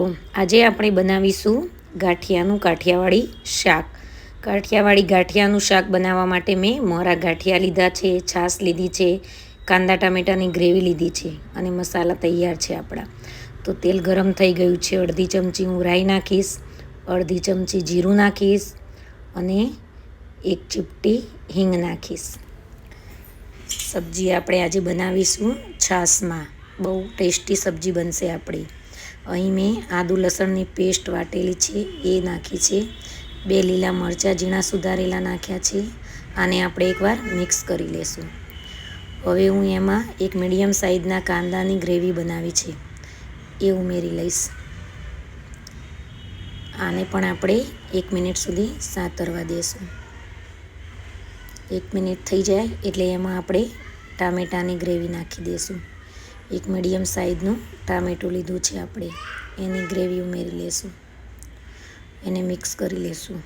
આજે આપણે બનાવીશું ગાંઠિયાનું કાઠિયાવાડી શાક. ગાંઠિયાનું શાક બનાવવા માટે મેં મોરા ગાંઠિયા લીધા છે, છાશ લીધી છે, કાંદા ટામેટાની ગ્રેવી લીધી છે અને મસાલા તૈયાર છે આપણા. તો તેલ ગરમ થઈ ગયું છે. અડધી ચમચી હું રાઈ નાખીશ, અડધી ચમચી જીરું નાખીશ અને એક ચપટી હિંગ નાખીશ. સબ્જી આપણે આજે બનાવીશું છાશમાં. બહુ ટેસ્ટી સબ્જી બનશે આપણી. અહીં મેં આદુ લસણની પેસ્ટ વાટેલી છે એ નાખી છે. 2 લીલા મરચાં ઝીણા સુધારેલા નાખ્યા છે. આને આપણે એકવાર મિક્સ કરી લેશું. હવે હું એમાં એક મીડિયમ સાઇઝના કાંદાની ગ્રેવી બનાવી છે એ ઉમેરી લઈશ. આને પણ આપણે 1 મિનિટ સુધી સાતરવા દેશું. 1 મિનિટ થઈ જાય એટલે એમાં આપણે ટામેટાની ગ્રેવી નાખી દઈશું. એક મીડિયમ સાઇઝનું ટામેટું લીધું છે આપણે, એની ગ્રેવી ઉમેરી લેશું. એને મિક્સ કરી લેશું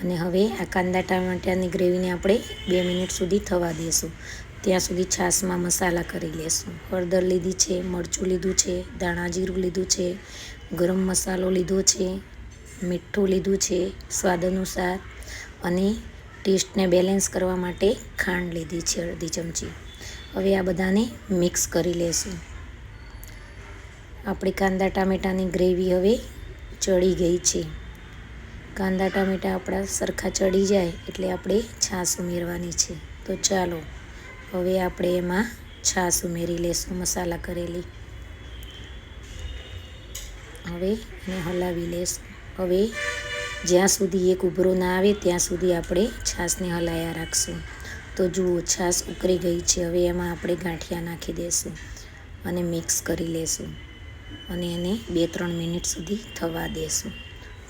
અને હવે આ કાંદા ટામેટાની ગ્રેવીને આપણે 2 મિનિટ સુધી થવા દઈશું. ત્યાં સુધી છાશમાં મસાલા કરી લેશું. હળદર લીધી છે, મરચું લીધું છે, ધાણા જીરું લીધું છે, ગરમ મસાલો લીધો છે, મીઠું લીધું છે સ્વાદ અનુસાર અને ટેસ્ટને બેલેન્સ કરવા માટે ખાંડ લીધી છે અડધી ચમચી. હવે આ બધાને મિક્સ કરી લેશું. આપણી કાંદા ટામેટાની ગ્રેવી હવે ચડી ગઈ છે. કાંદા ટામેટા આપણા સરખા ચડી જાય એટલે આપણે છાશ ઉમેરવાની છે. તો ચાલો હવે આપણે એમાં છાશ ઉમેરી લેશું મસાલા કરેલી. હવે એને હલાવી લેશું. હવે જ્યાં સુધી એક ઉભરો ના આવે ત્યાં સુધી આપણે છાશને હલાયા રાખશું. તો જુઓ છાશ ઉકળી ગઈ છે. હવે એમાં આપણે ગાંઠિયા નાખી દઈશું અને મિક્સ કરી લેશું અને એને 2-3 મિનિટ સુધી થવા દેશું.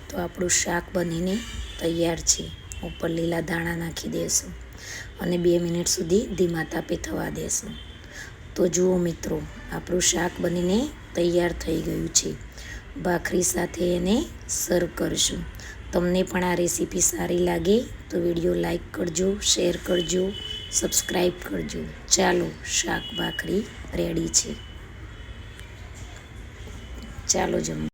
તો આપણું શાક બનીને તૈયાર છે. ઉપર લીલા ધાણા નાખી દઈશું અને 2 મિનિટ સુધી ધીમા તાપે થવા દેશું. તો જુઓ મિત્રો, આપણું શાક બનીને તૈયાર થઈ ગયું છે. ભાખરી સાથે એને સર્વ કરશું. તમને પણ આ રેસીપી સારી લાગે તો વિડીયો લાઈક કરજો, શેર કરજો, સબસ્ક્રાઈબ કરજો. ચાલો, શાક ભાખરી રેડી છે. ચાલો જમવા.